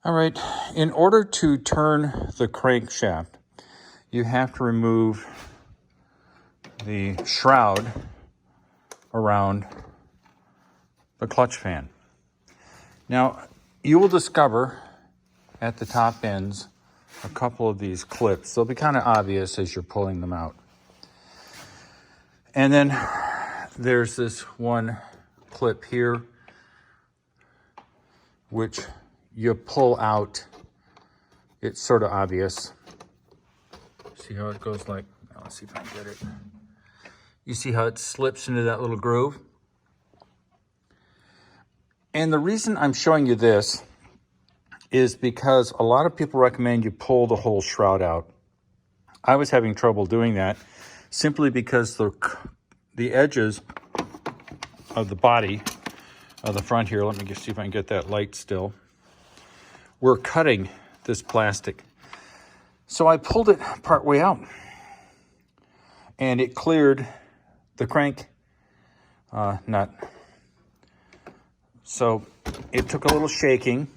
All right, in order to turn the crankshaft, you have to remove the shroud around the clutch fan. Now, you will discover at the top ends a couple of these clips. They'll be kind of obvious as you're pulling them out. And then there's this one clip here, which you pull out. It's sort of obvious. See how it goes like, let's see if I can get it. You see how it slips into that little groove? And the reason I'm showing you this is because a lot of people recommend you pull the whole shroud out. I was having trouble doing that simply because the edges of the body of the front here, let me just see if I can get that light still, were cutting this plastic. So I pulled it part way out and it cleared the crank nut. So it took a little shaking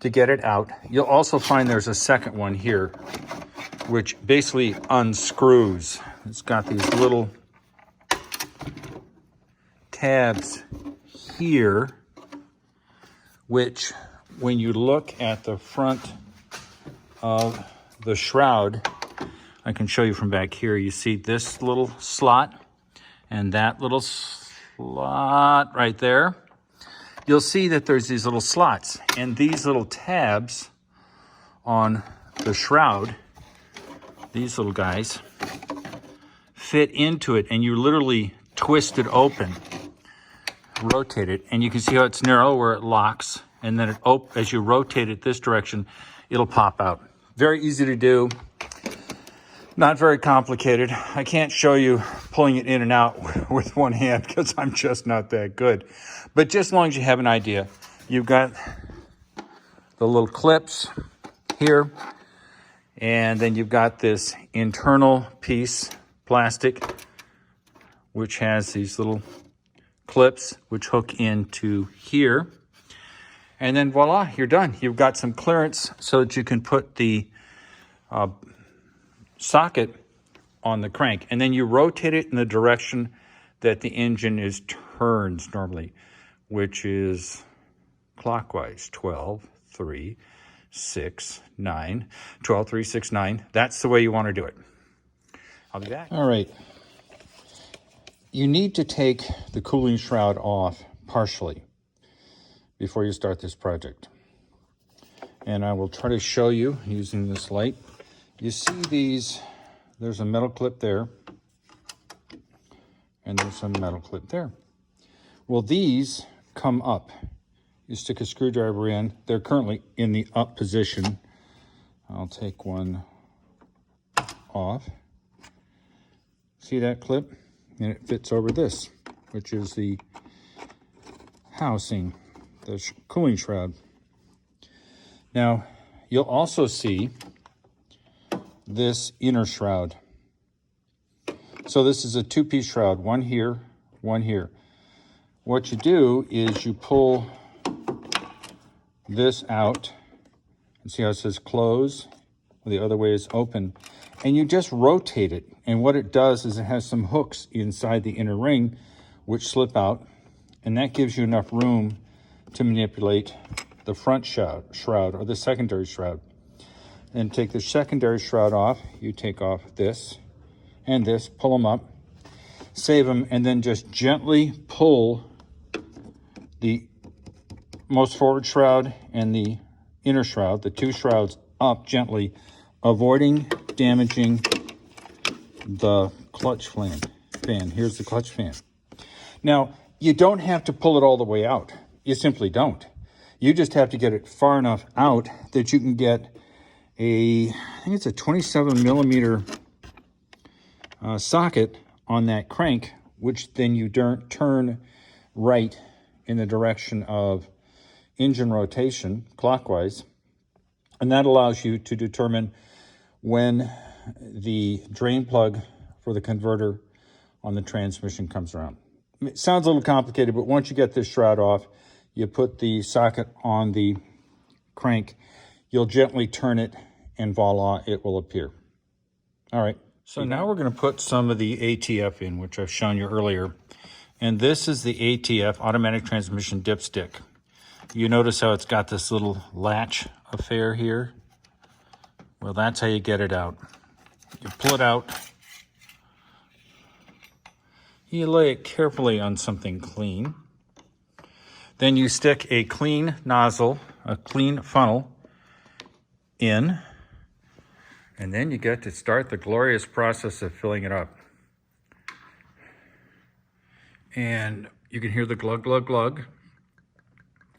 to get it out. You'll also find there's a second one here, which basically unscrews. It's got these little tabs here, which when you look at the front of the shroud, I can show you from back here, you see this little slot and that little slot right there. You'll see that there's these little slots, and these little tabs on the shroud, these little guys, fit into it, and you literally twist it open, rotate it, and you can see how it's narrow where it locks, and then as you rotate it this direction, it'll pop out. Very easy to do, not very complicated. I can't show you pulling it in and out with one hand because I'm just not that good. But just as long as you have an idea, you've got the little clips here, and then you've got this internal piece, plastic, which has these little clips which hook into here. And then voila, you're done. You've got some clearance so that you can put the socket on the crank, and then you rotate it in the direction that the engine turns normally, which is clockwise, 12, 3, 6, 9, 12, 3, 6, 9. That's the way you want to do it. I'll be back. All right. You need to take the cooling shroud off partially before you start this project. And I will try to show you using this light. You see these, there's a metal clip there, and there's a metal clip there. Well, these come up. You stick a screwdriver in. They're currently in the up position. I'll take one off. See that clip? And it fits over this, which is the housing, the cooling shroud. Now, you'll also see this inner shroud. So this is a two-piece shroud, one here, one here. What you do is you pull this out, and see how it says close? The other way is open. And you just rotate it. And what it does is it has some hooks inside the inner ring which slip out, and that gives you enough room to manipulate the front shroud or the secondary shroud. And take the secondary shroud off, you take off this and this, pull them up, save them, and then just gently pull the most forward shroud and the inner shroud, the two shrouds, up gently, avoiding damaging the clutch fan. Here's the clutch fan. Now, you don't have to pull it all the way out. You simply don't. You just have to get it far enough out that you can get I think it's a 27 millimeter socket on that crank, which then you turn right in the direction of engine rotation, clockwise. And that allows you to determine when the drain plug for the converter on the transmission comes around. It sounds a little complicated, but once you get this shroud off, you put the socket on the crank, you'll gently turn it and voila, it will appear. All right, so now we're going to put some of the ATF in, which I've shown you earlier. And this is the ATF, automatic transmission dipstick. You notice how it's got this little latch affair here? Well, that's how you get it out. You pull it out. You lay it carefully on something clean. Then you stick a clean nozzle, a clean funnel in. And then you get to start the glorious process of filling it up. And you can hear the glug, glug, glug.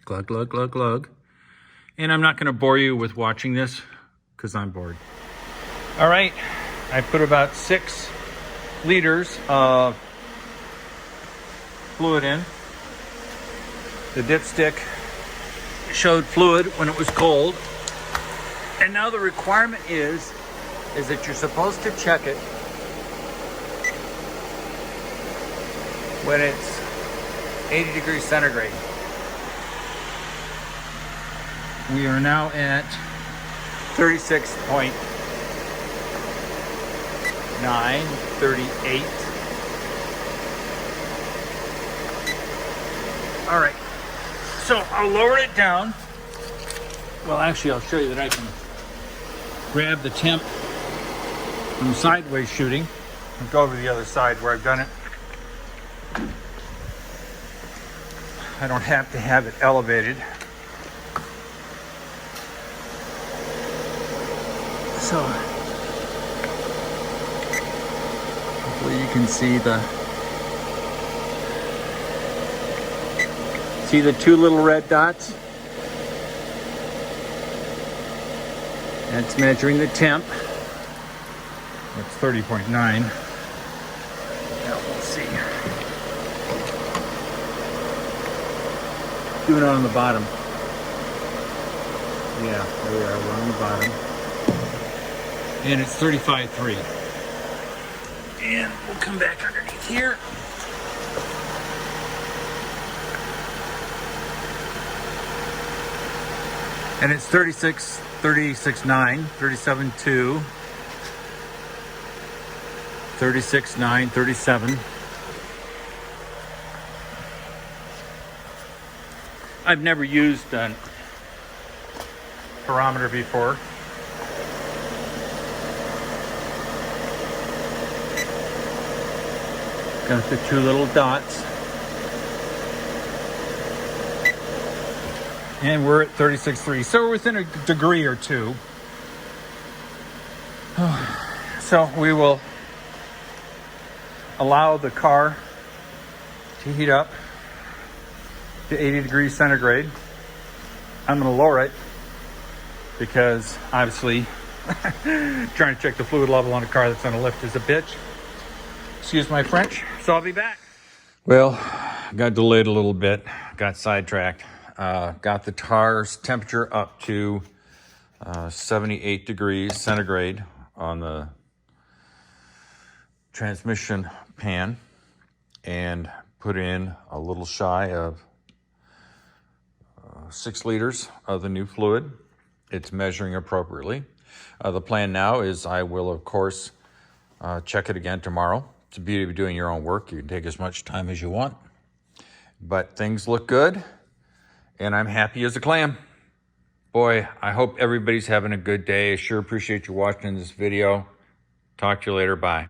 Glug, glug, glug, glug. And I'm not going to bore you with watching this because I'm bored. All right, I put about 6 liters of fluid in. The dipstick showed fluid when it was cold. And now the requirement is that you're supposed to check it when it's 80 degrees centigrade. We are now at 36.9, 38. All right, so I'll lower it down. Well, actually, I'll show you that I can grab the temp from sideways shooting and go over to the other side where I've done it. I don't have to have it elevated. So hopefully you can see the 2 little red dots. That's measuring the temp. That's 30.9. Now we'll see. Doing it on the bottom. Yeah, there we are. We're on the bottom. And it's 35.3. And we'll come back underneath here. And it's 36, 36.9, 37.2, 36.9, 37. I've never used a pyrometer before. Got the 2 little dots. And we're at 36.3. So we're within a degree or 2. So we will allow the car to heat up to 80 degrees centigrade. I'm going to lower it because obviously trying to check the fluid level on a car that's on a lift is a bitch. Excuse my French. So I'll be back. Well, got delayed a little bit, got sidetracked. Got the car's temperature up to 78 degrees centigrade on the transmission pan and put in a little shy of 6 liters of the new fluid. It's measuring appropriately. The plan now is I will, of course, check it again tomorrow. It's the beauty of doing your own work. You can take as much time as you want. But things look good, and I'm happy as a clam. Boy, I hope everybody's having a good day. I sure appreciate you watching this video. Talk to you later. Bye.